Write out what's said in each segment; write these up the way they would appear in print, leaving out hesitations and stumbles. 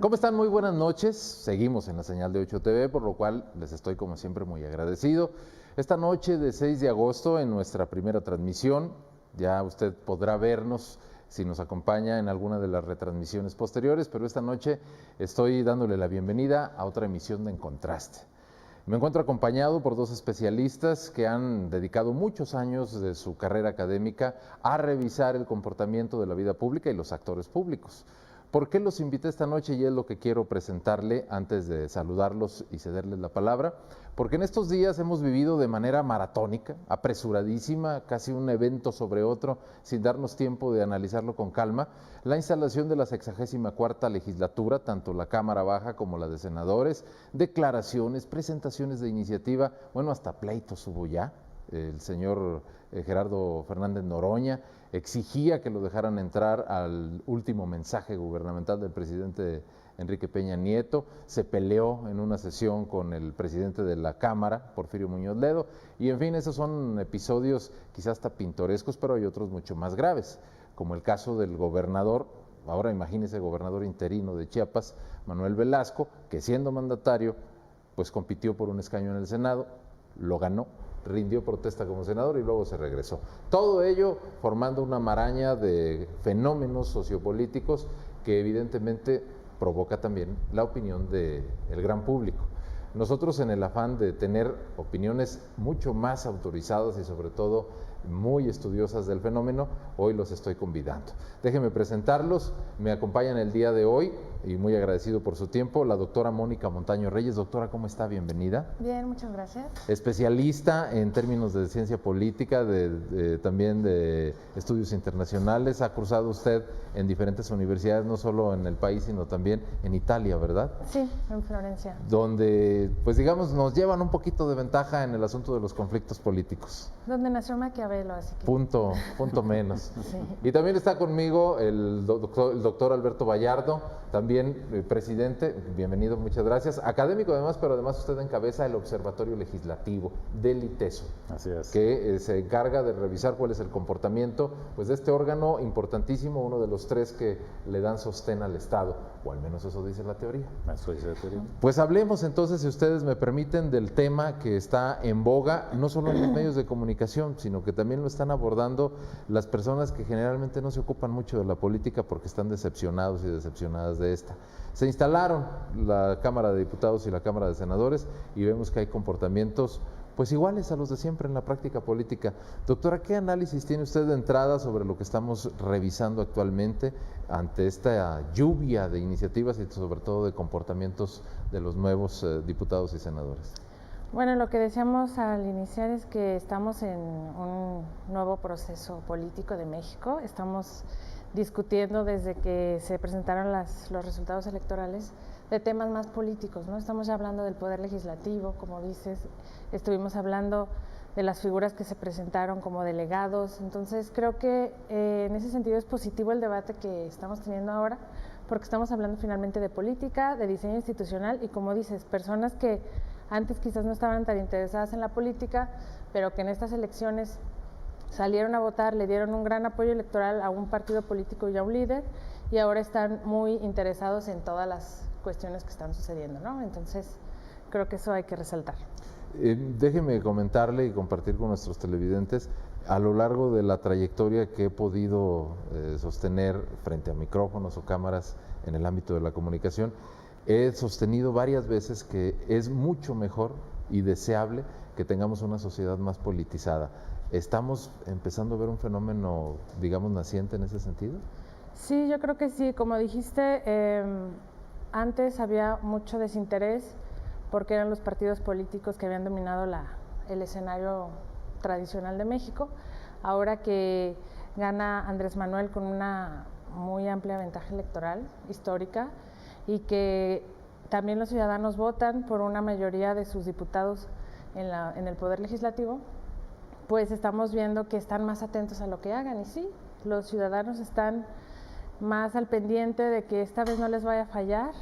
¿Cómo están? Muy buenas noches. Seguimos en la señal de 8 TV, por lo cual les estoy como siempre muy agradecido. Esta noche de 6 de agosto en nuestra primera transmisión, ya usted podrá vernos si nos acompaña en alguna de las retransmisiones posteriores, pero esta noche estoy dándole la bienvenida a otra emisión de En Contraste. Me encuentro acompañado por dos especialistas que han dedicado muchos años de su carrera académica a revisar el comportamiento de la vida pública y los actores públicos. ¿Por qué los invité esta noche? Y es lo que quiero presentarle antes de saludarlos y cederles la palabra. Porque en estos días hemos vivido de manera maratónica, apresuradísima, casi un evento sobre otro, sin darnos tiempo de analizarlo con calma, la instalación de la 64ª legislatura, tanto la Cámara Baja como la de senadores, declaraciones, presentaciones de iniciativa, bueno, hasta pleitos hubo ya. El señor Gerardo Fernández Noroña exigía que lo dejaran entrar al último mensaje gubernamental del presidente Enrique Peña Nieto, se peleó en una sesión con el presidente de la Cámara, Porfirio Muñoz Ledo, y en fin, esos son episodios quizás hasta pintorescos, pero hay otros mucho más graves, como el caso del gobernador, ahora imagínese, gobernador interino de Chiapas, Manuel Velasco, que siendo mandatario, pues compitió por un escaño en el Senado, lo ganó, rindió protesta como senador y luego se regresó. Todo ello formando una maraña de fenómenos sociopolíticos que evidentemente provoca también la opinión del gran público. Nosotros, en el afán de tener opiniones mucho más autorizadas y sobre todo muy estudiosas del fenómeno, hoy los estoy convidando. Déjenme presentarlos. Me acompañan el día de hoy, y muy agradecido por su tiempo, la doctora Mónica Montaño Reyes. Doctora, ¿cómo está? Bienvenida. Bien, muchas gracias. Especialista en términos de ciencia política, también de estudios internacionales. Ha cursado usted en diferentes universidades, no solo en el país, sino también en Italia, ¿verdad? Sí, en Florencia. Donde, pues digamos, nos llevan un poquito de ventaja en el asunto de los conflictos políticos. Donde nació Maquiavelo, así que... Punto menos. Sí. Y también está conmigo el doctor Alberto Vallardo, también presidente, bienvenido, muchas gracias. Académico además, pero además usted encabeza el Observatorio Legislativo del ITESO. Así es. Que se encarga de revisar cuál es el comportamiento pues, de este órgano importantísimo, uno de los tres que le dan sostén al Estado, o al menos eso dice la teoría. Eso dice la teoría. Pues hablemos entonces, si ustedes me permiten, del tema que está en boga, no solo en los medios de comunicación, sino que también lo están abordando las personas que generalmente no se ocupan mucho de la política porque están decepcionados y decepcionadas de esta. Se instalaron la Cámara de Diputados y la Cámara de Senadores y vemos que hay comportamientos pues iguales a los de siempre en la práctica política. Doctora, ¿qué análisis tiene usted de entrada sobre lo que estamos revisando actualmente ante esta lluvia de iniciativas y sobre todo de comportamientos de los nuevos diputados y senadores? Bueno, lo que decíamos al iniciar es que estamos en un nuevo proceso político de México. Estamos discutiendo desde que se presentaron los resultados electorales de temas más políticos, ¿no? Estamos ya hablando del poder legislativo, como dices, estuvimos hablando de las figuras que se presentaron como delegados, entonces creo que en ese sentido es positivo el debate que estamos teniendo ahora, porque estamos hablando finalmente de política, de diseño institucional y, como dices, personas que antes quizás no estaban tan interesadas en la política, pero que en estas elecciones salieron a votar, le dieron un gran apoyo electoral a un partido político y a un líder, y ahora están muy interesados en todas las cuestiones que están sucediendo, ¿no? Entonces, creo que eso hay que resaltar. Déjeme comentarle y compartir con nuestros televidentes, a lo largo de la trayectoria que he podido sostener frente a micrófonos o cámaras en el ámbito de la comunicación, he sostenido varias veces que es mucho mejor y deseable que tengamos una sociedad más politizada. ¿Estamos empezando a ver un fenómeno, digamos, naciente en ese sentido? Sí, yo creo que sí. Como dijiste, antes había mucho desinterés porque eran los partidos políticos que habían dominado el escenario tradicional de México. Ahora que gana Andrés Manuel con una muy amplia ventaja electoral histórica y que también los ciudadanos votan por una mayoría de sus diputados en el Poder Legislativo, pues estamos viendo que están más atentos a lo que hagan. Y sí, Los ciudadanos están más al pendiente de que esta vez no les vaya a fallar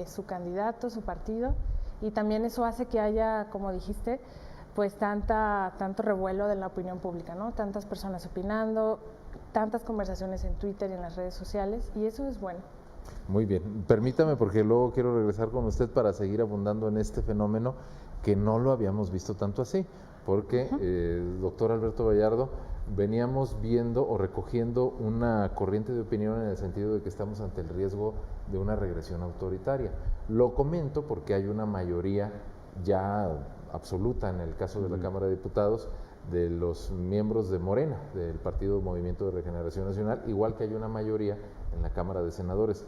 su candidato, su partido, y también eso hace que haya, como dijiste, pues tanto revuelo de la opinión pública, ¿no? Tantas personas opinando, tantas conversaciones en Twitter y en las redes sociales, y eso es bueno. Muy bien, permítame porque luego quiero regresar con usted para seguir abundando en este fenómeno que no lo habíamos visto tanto así, porque, doctor Alberto Vallardo, veníamos viendo o recogiendo una corriente de opinión en el sentido de que estamos ante el riesgo de una regresión autoritaria. Lo comento porque hay una mayoría ya absoluta en el caso de la Cámara de Diputados de los miembros de Morena, del Partido Movimiento de Regeneración Nacional, igual que hay una mayoría en la Cámara de Senadores.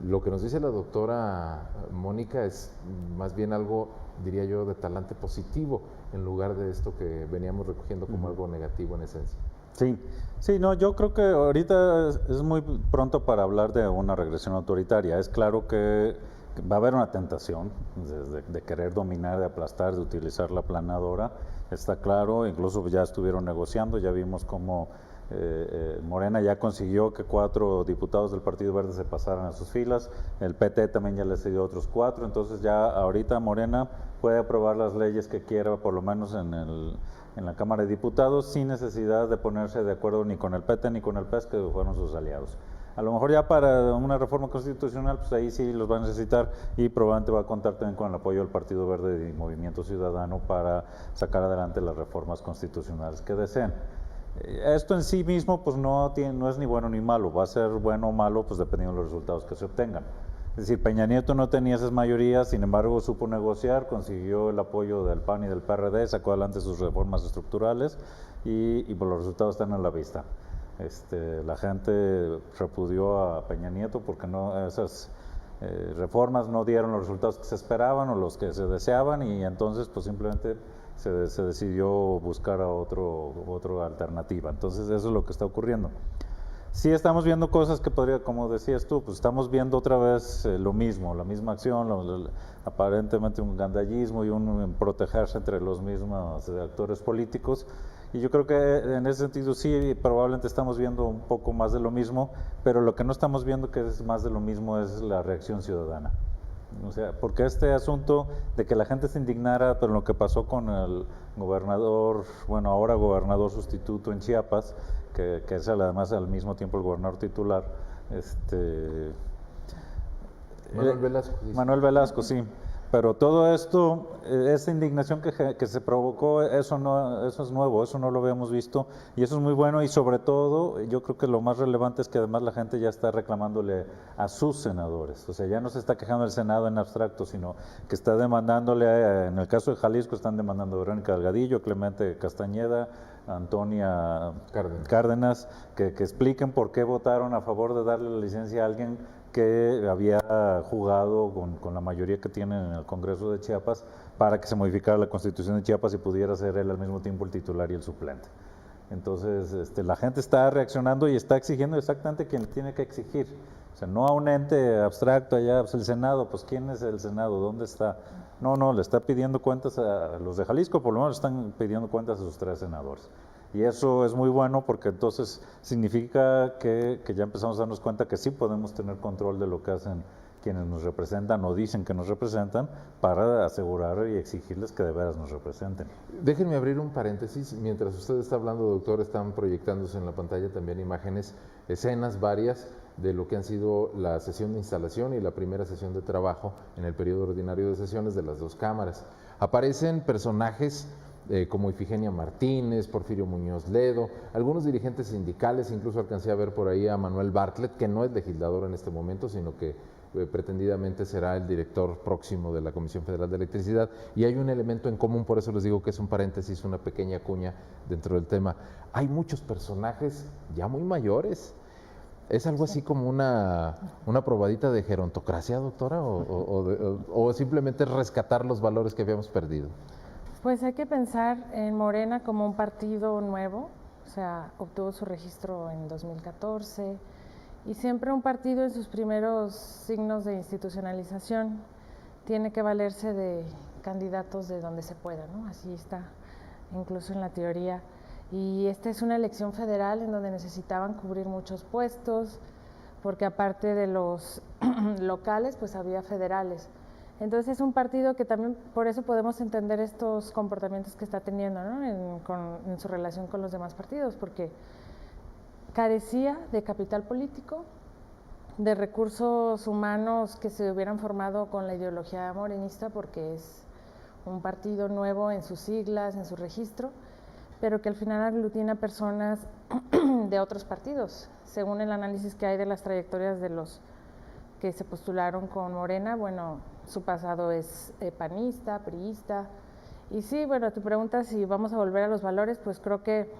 Lo que nos dice la doctora Mónica es más bien algo, diría yo, de talante positivo, en lugar de esto que veníamos recogiendo como algo negativo en esencia. Sí, no, yo creo que ahorita es muy pronto para hablar de una regresión autoritaria. Es claro que va a haber una tentación de querer dominar, de aplastar, de utilizar la aplanadora, está claro, incluso ya estuvieron negociando, ya vimos cómo Morena ya consiguió que 4 diputados del Partido Verde se pasaran a sus filas, el PT también ya le cedió otros 4, entonces ya ahorita Morena puede aprobar las leyes que quiera, por lo menos en la Cámara de Diputados, sin necesidad de ponerse de acuerdo ni con el PT ni con el PES, que fueron sus aliados. A lo mejor ya para una reforma constitucional, pues ahí sí los va a necesitar y probablemente va a contar también con el apoyo del Partido Verde y Movimiento Ciudadano para sacar adelante las reformas constitucionales que deseen. Esto en sí mismo pues no es ni bueno ni malo, va a ser bueno o malo pues dependiendo de los resultados que se obtengan. Es decir, Peña Nieto no tenía esas mayorías, sin embargo supo negociar, consiguió el apoyo del PAN y del PRD, sacó adelante sus reformas estructurales y pues los resultados están a la vista. La gente repudió a Peña Nieto porque esas reformas no dieron los resultados que se esperaban o los que se deseaban y entonces pues simplemente se decidió buscar a otra alternativa. Entonces eso es lo que está ocurriendo. Sí estamos viendo cosas que podría, como decías tú, pues estamos viendo otra vez lo mismo, la misma acción, aparentemente un gandallismo y un protegerse entre los mismos actores políticos. Y yo creo que en ese sentido sí, probablemente estamos viendo un poco más de lo mismo, pero lo que no estamos viendo que es más de lo mismo es la reacción ciudadana. O sea, porque este asunto de que la gente se indignara por lo que pasó con el gobernador, bueno, ahora gobernador sustituto en Chiapas, que es además al mismo tiempo el gobernador titular, Manuel Velasco. Manuel Velasco, sí. Pero todo esto, esa indignación que se provocó, eso es nuevo, eso no lo habíamos visto y eso es muy bueno y sobre todo yo creo que lo más relevante es que además la gente ya está reclamándole a sus senadores, o sea, ya no se está quejando del Senado en abstracto, sino que está demandándole, en el caso de Jalisco están demandando a Verónica Delgadillo, Clemente Castañeda, Antonia Cárdenas, que expliquen por qué votaron a favor de darle la licencia a alguien que había jugado con la mayoría que tienen en el Congreso de Chiapas para que se modificara la Constitución de Chiapas y pudiera ser él al mismo tiempo el titular y el suplente. Entonces, la gente está reaccionando y está exigiendo exactamente quien tiene que exigir. O sea, no a un ente abstracto allá, pues el Senado, pues ¿quién es el Senado? ¿Dónde está? No, le está pidiendo cuentas a los de Jalisco, por lo menos están pidiendo cuentas a sus 3 senadores. Y eso es muy bueno porque entonces significa que ya empezamos a darnos cuenta que sí podemos tener control de lo que hacen quienes nos representan o dicen que nos representan para asegurar y exigirles que de veras nos representen. Déjenme abrir un paréntesis. Mientras usted está hablando, doctor, están proyectándose en la pantalla también imágenes, escenas varias de lo que han sido la sesión de instalación y la primera sesión de trabajo en el periodo ordinario de sesiones de las 2 cámaras. Aparecen personajes como Ifigenia Martínez, Porfirio Muñoz Ledo, algunos dirigentes sindicales, incluso alcancé a ver por ahí a Manuel Bartlett, que no es legislador en este momento, sino que pretendidamente será el director próximo de la Comisión Federal de Electricidad, y hay un elemento en común, por eso les digo que es un paréntesis, una pequeña cuña dentro del tema. Hay muchos personajes ya muy mayores. ¿Es algo así como una probadita de gerontocracia, doctora, o simplemente rescatar los valores que habíamos perdido? Pues hay que pensar en Morena como un partido nuevo, o sea, obtuvo su registro en 2014 y siempre un partido en sus primeros signos de institucionalización tiene que valerse de candidatos de donde se pueda, ¿no? Así está, incluso en la teoría. Y esta es una elección federal en donde necesitaban cubrir muchos puestos, porque aparte de los locales, pues había federales. Entonces es un partido que también, por eso podemos entender estos comportamientos que está teniendo, ¿no? en su relación con los demás partidos, porque carecía de capital político, de recursos humanos que se hubieran formado con la ideología morenista, porque es un partido nuevo en sus siglas, en su registro, pero que al final aglutina personas de otros partidos. Según el análisis que hay de las trayectorias de los que se postularon con Morena, bueno, su pasado es panista, priista. Y sí, bueno, tu pregunta si vamos a volver a los valores, pues creo que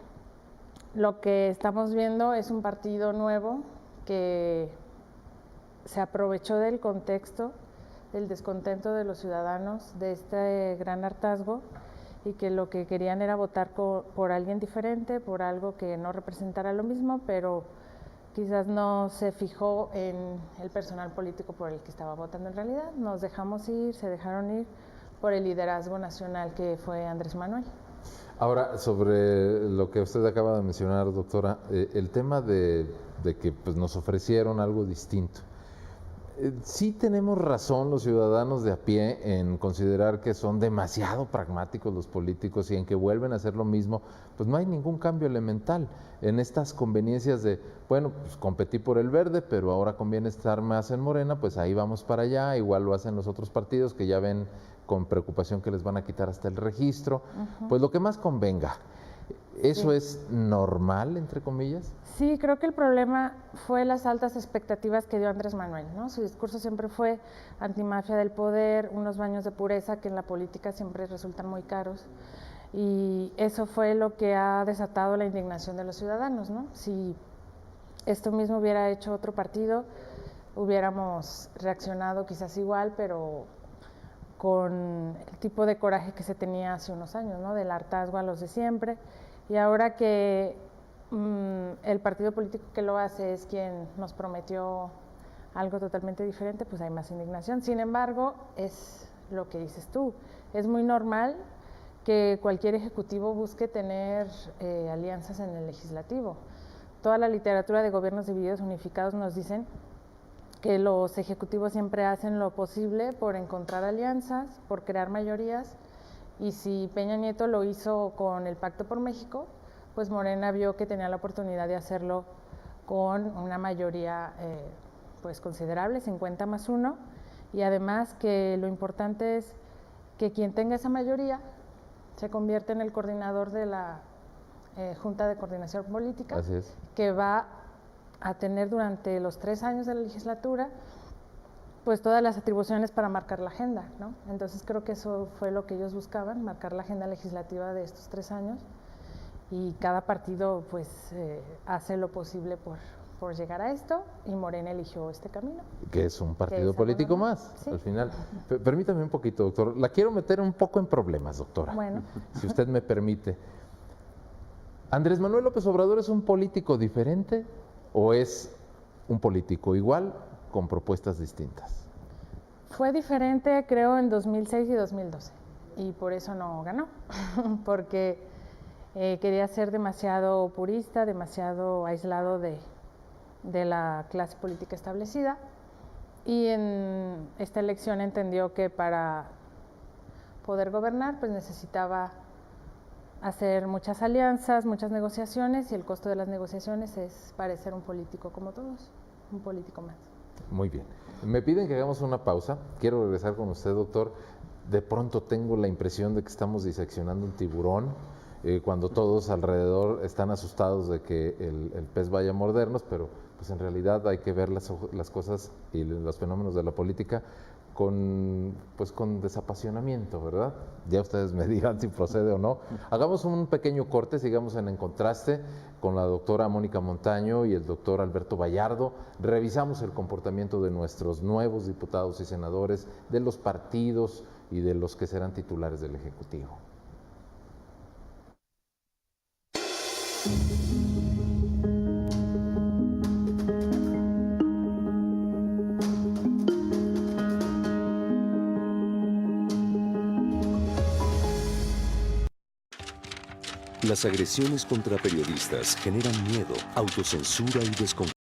lo que estamos viendo es un partido nuevo que se aprovechó del contexto, del descontento de los ciudadanos, de este gran hartazgo, y que lo que querían era votar por alguien diferente, por algo que no representara lo mismo, pero quizás no se fijó en el personal político por el que estaba votando en realidad. Nos dejamos ir, se dejaron ir por el liderazgo nacional que fue Andrés Manuel. Ahora, sobre lo que usted acaba de mencionar, doctora, el tema de que pues, nos ofrecieron algo distinto. Sí tenemos razón los ciudadanos de a pie en considerar que son demasiado pragmáticos los políticos y en que vuelven a hacer lo mismo, pues no hay ningún cambio elemental en estas conveniencias de, bueno, pues competí por el verde, pero ahora conviene estar más en Morena, pues ahí vamos para allá, igual lo hacen los otros partidos que ya ven con preocupación que les van a quitar hasta el registro, pues lo que más convenga. ¿Eso es normal, entre comillas? Sí, creo que el problema fue las altas expectativas que dio Andrés Manuel, ¿no? Su discurso siempre fue antimafia del poder, unos baños de pureza que en la política siempre resultan muy caros, y eso fue lo que ha desatado la indignación de los ciudadanos, ¿no? Si esto mismo hubiera hecho otro partido, hubiéramos reaccionado quizás igual, pero con el tipo de coraje que se tenía hace unos años, ¿no? Del hartazgo a los de siempre. Y ahora que el partido político que lo hace es quien nos prometió algo totalmente diferente, pues hay más indignación. Sin embargo, es lo que dices tú, es muy normal que cualquier ejecutivo busque tener alianzas en el legislativo. Toda la literatura de gobiernos divididos unificados nos dicen que los ejecutivos siempre hacen lo posible por encontrar alianzas, por crear mayorías, y si Peña Nieto lo hizo con el Pacto por México, pues Morena vio que tenía la oportunidad de hacerlo con una mayoría pues considerable, 50+1, y además que lo importante es que quien tenga esa mayoría se convierte en el coordinador de la Junta de Coordinación Política, que va a tener durante los 3 años de la legislatura pues todas las atribuciones para marcar la agenda, ¿no? Entonces creo que eso fue lo que ellos buscaban, marcar la agenda legislativa de estos 3 años, y cada partido pues hace lo posible por llegar a esto, y Morena eligió este camino. Que es un partido político más, sí, al final. Permítame un poquito, doctor, la quiero meter un poco en problemas, doctora, bueno, si usted me permite. ¿Andrés Manuel López Obrador es un político diferente o es un político igual con propuestas distintas? Fue diferente, creo, en 2006 y 2012, y por eso no ganó, porque quería ser demasiado purista, demasiado aislado de la clase política establecida, y en esta elección entendió que para poder gobernar pues necesitaba hacer muchas alianzas, muchas negociaciones, y el costo de las negociaciones es parecer un político como todos, un político más. Muy bien. Me piden que hagamos una pausa. Quiero regresar con usted, doctor. De pronto tengo la impresión de que estamos diseccionando un tiburón, cuando todos alrededor están asustados de que el pez vaya a mordernos, pero pues en realidad hay que ver las cosas y los fenómenos de la política con desapasionamiento, ¿verdad? Ya ustedes me digan si procede o no. Hagamos un pequeño corte, sigamos en Contraste con la doctora Mónica Montaño y el doctor Alberto Vallardo. Revisamos el comportamiento de nuestros nuevos diputados y senadores, de los partidos y de los que serán titulares del Ejecutivo. Las agresiones contra periodistas generan miedo, autocensura y desconfianza.